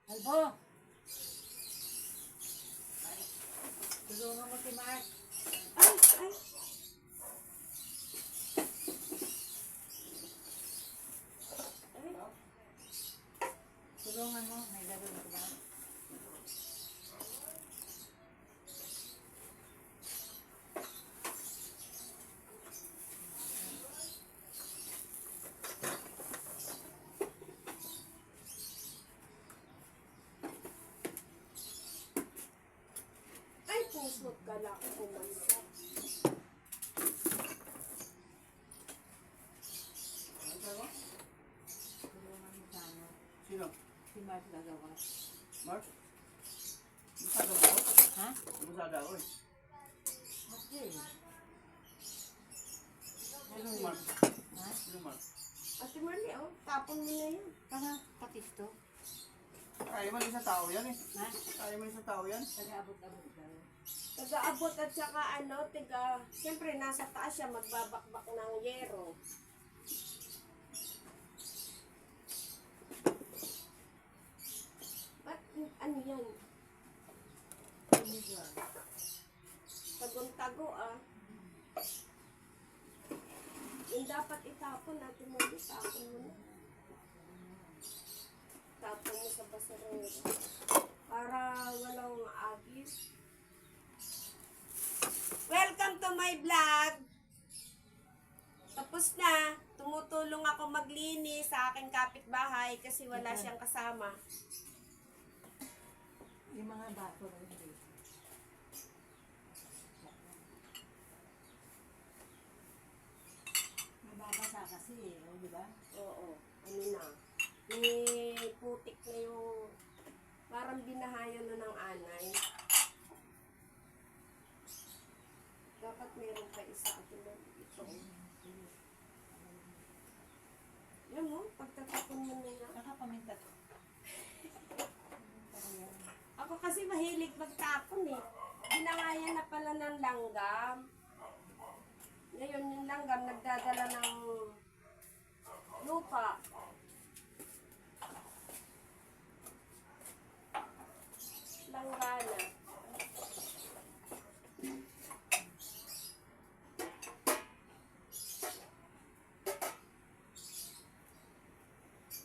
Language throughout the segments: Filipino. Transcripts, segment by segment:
Albo! Tulungan mo si Mark. Ay, ay. Tulungan mo. May gagawin ko ba? Ay, pusot ka lang. Umansa. Tulungan mo sana. Sino? Si Mark gagawa. Mark? Busada ba ako? Ha? Busada ako eh. Okay. Sinong Mark? Ha? Sinong Mark? Ate Marley, oh, tapon mo na yan. Para patis to. Kaya man isang tao yan eh. Ha? Kaya man isang tao yan. Taga-abot-abot daw. Taga-abot at saka siyempre nasa taas siya magbabakbak ng yero. Ba't ano yan? Hindi ba? Tagong-tago ah. Yung dapat itapon natin mo, itapon mo na. Tapon mo sa basurero. Para walang agis. Welcome to my vlog! Tapos na. Tumutulong ako maglinis sa aking kapitbahay kasi wala siyang kasama. Yung mga bato na hindi. Mababasa kasi eh, oh, di ba? Oo, ano na. May putik na yung parang binahayan na ng anay. Dapat meron pa isa at ito. Yan mo, pagtatapon mo na yan. Nakapaminta to. Ako kasi mahilig magtapon eh. Ginangayan na pala ng langgam. Ngayon yung langgam nagdadala ng lupa. Langgana.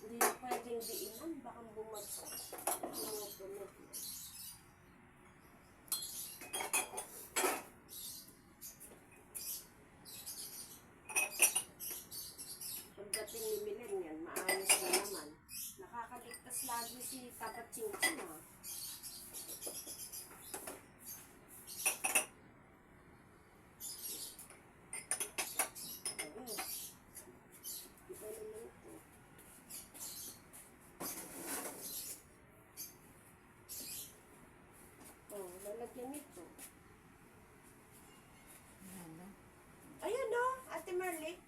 Hindi na pwedeng diinan, baka bumagsak. Tumutunog. Pagdating ni Milen yan, maayos na naman. Nakakaligtas lagi si Papa Chinchin ha. Oo. Iba naman ito. Oh, lalagyan nito. Ano? Ayun no, Ate Marley.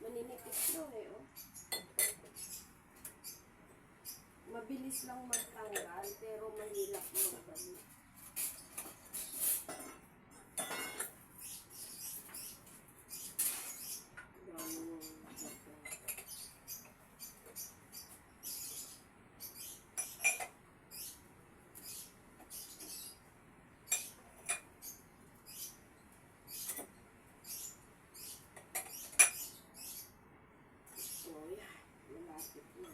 Maninipis no eh, oh. Mabilis lang magtanggal, pero mahirap magbalik. Oh, yan. Malapit na.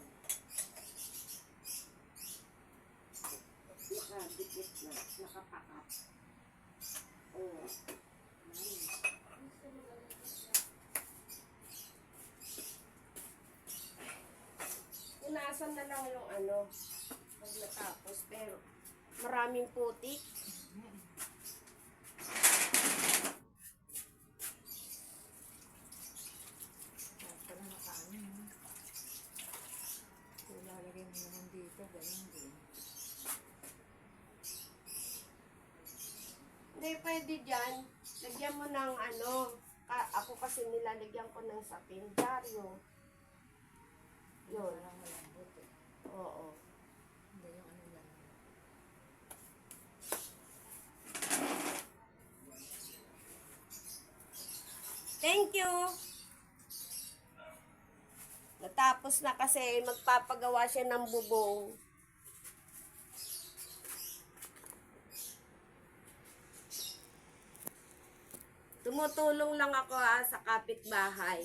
Nakadikit na. Nakapakat. Oh. Punasan na lang yung ano. Pag natapos. Pero maraming putik. Para nakaano. So, lalagay mo naman dito, ganyan din. Hindi pwede dyan. Lagyan mo ng ano. Ako kasi nilalagyan ko ng sapin. Dyaryo. Yun. Parang malambot eh. Oo. Hindi yung ano lang. Thank you. Pagkatapos na kasi magpapagawa siya ng bubong. Tumutulong lang ako sa kapitbahay.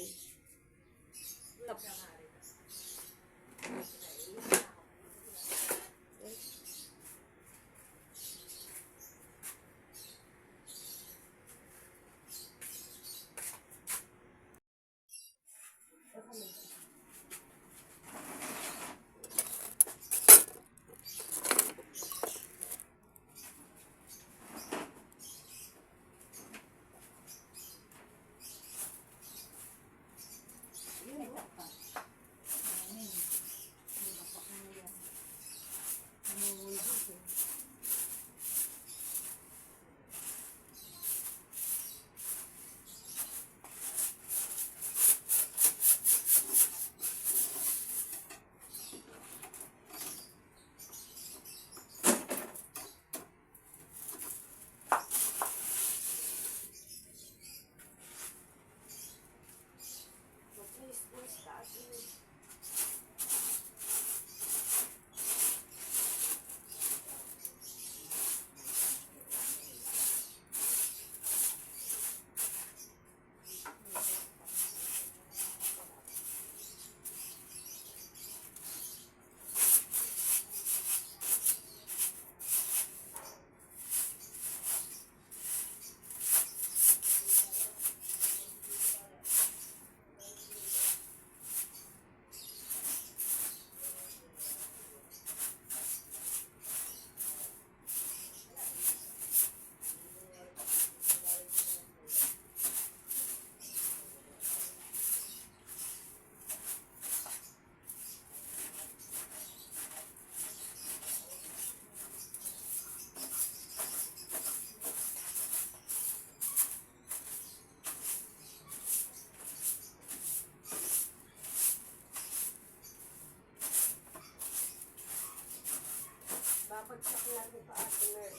Babagsak natin pa ate Mer.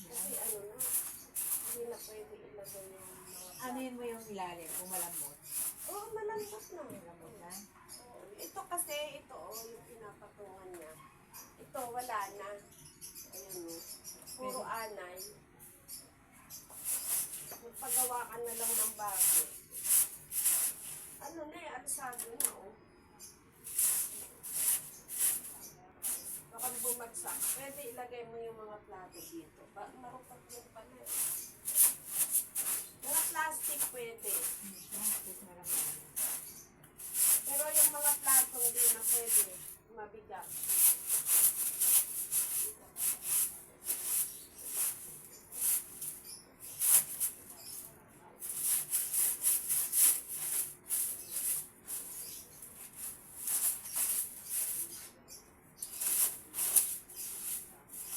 Kasi ano na, hindi na pwede ilagay yung mga... Ano yun mo yung ilalim? Kung malambot? Oo, malambot na. Malambot na? Oo. Ito kasi, ito yung pinapatungan niya. Ito, wala na. Ayun o. Puro anay. Magpagawa ka na lang ng bago. Ano na eh, alisado na oh. Baka bumagsak. Pwede ilagay mo yung mga plato dito. Marupag yun pala eh. Mga plastic pwede. Plastic na lang yan. Pero yung mga plato hindi na pwede. Mabigat.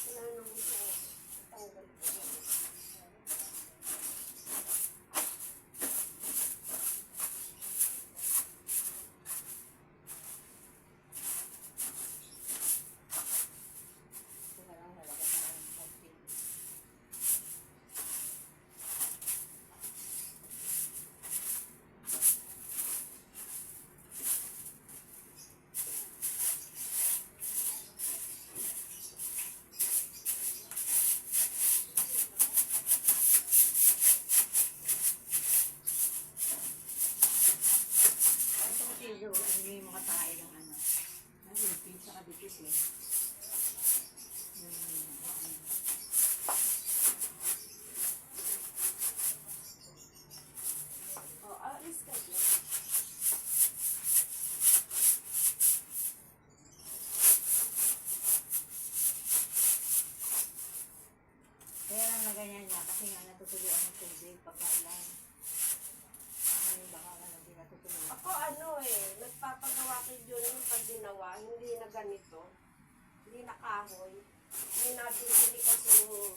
Wala nang gusto tanggal ko. Ito na lang nalagyan na ng konting. Ito kasi yung mga tae ng ano. Nag-ipin sa kadikit eh. Oh, alis ka dyan. Kaya lang na ganyan niya kasi nga natutuluan ng tubig pagkailan. Ay, baka hindi natutuluan. Ako ano eh, nagpapagawa kay Jun yung pag ginawa, hindi na ganito. Hindi na kahoy. Hindi na bibili kasi yung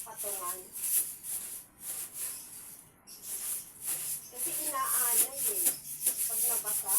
patungan. Kasi inaanay eh, pag nabasa.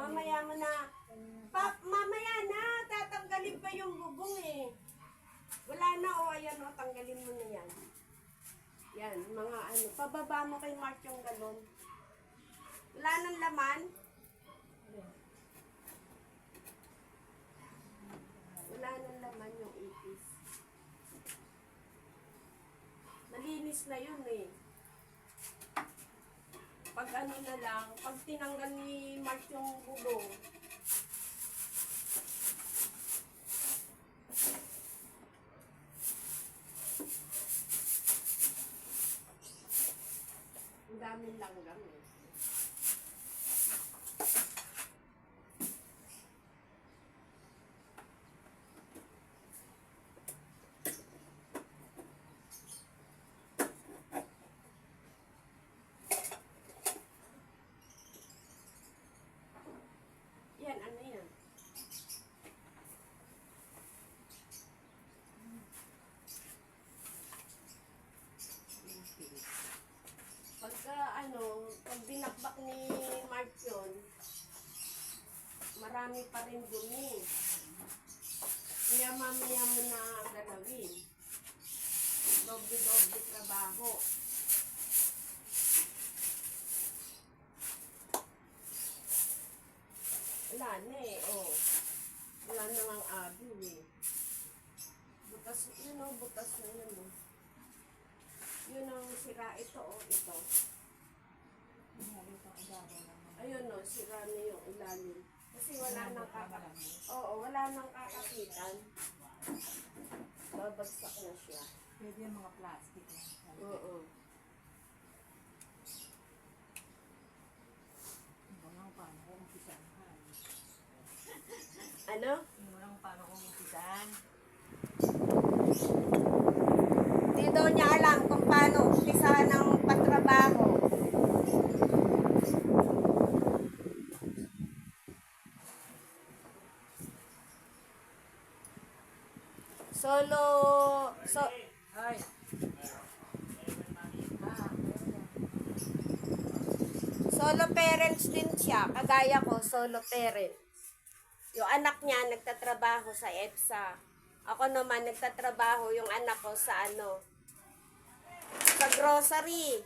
Mamaya mo na. Mamaya na. Tatanggalin pa yung bubong eh. Wala na o. Ayan o. Tanggalin mo na yan. Yan. Mga ano. Pababa mo kay Mark yung galon. Wala nang laman. Wala nang laman yung ipis. Malinis na yun eh. Pag ano na lang, pag tinanggal ni Mark yung bubong, ang daming langgam eh. Yan, ano yan? Pagka ano, pag binakbak ni Mark yun, marami pa rin dumi. Kaya mamaya mo na galawin. Doble-doble trabaho. Wala na eh, oh. Wala na ang abi eh. Butas, yun o, butas na yun o. Yun ang sira ito o, ito. Ayun o, sira na yung ilalim. Kasi wala nang Oo, wala nang kakapitan. Babagsak na siya. Pwede yung mga plastic. Oo. Paano ko umpisan? Ano? Hindi mo paano ko umpisan. Hindi daw niya alam kung paano umpisahan ng patrabaho. Ay. Solo parents din siya, kagaya ko, solo parents. Yung anak niya nagtatrabaho sa EDSA. Ako naman nagtatrabaho yung anak ko sa sa grocery.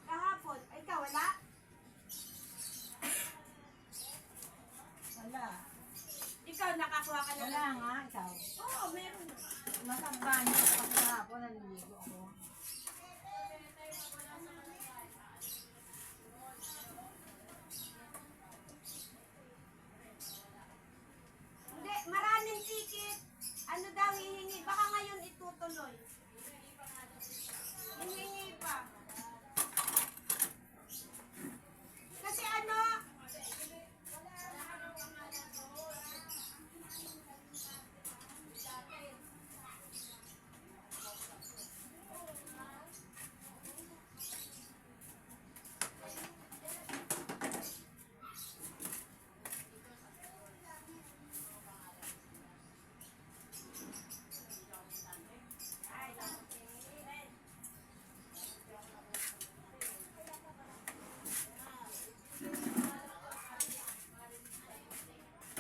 Kahapon, ay ikaw wala? Wala. Ikaw nakakuha ka na Wala nga, ikaw. Oo, meron. Masang niyo pa kahapon, naliligo ako. Hindi, maraming ticket. Ano daw hihingi? Baka ngayon itutuloy. Hihingi pa. Kasi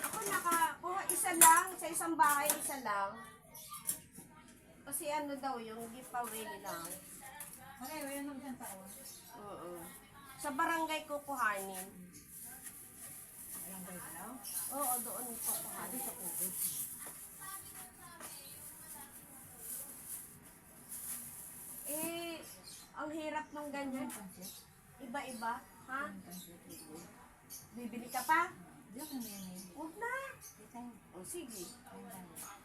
ako nakakuha isa lang, sa isang bahay isa lang. Kasi daw yung giveaway lang. Okay, wala naman siyang taon. Oo. Sa barangay kukuhanin. Walang kayo daw. Oo, doon kukuhanin. Sa COVID. ganyan? Pansit. Iba-iba? Ha? Pansit. Bibili ka pa? Diyan ka na yun eh. Huwag na. Kita yun. O sige. Ayun tayo.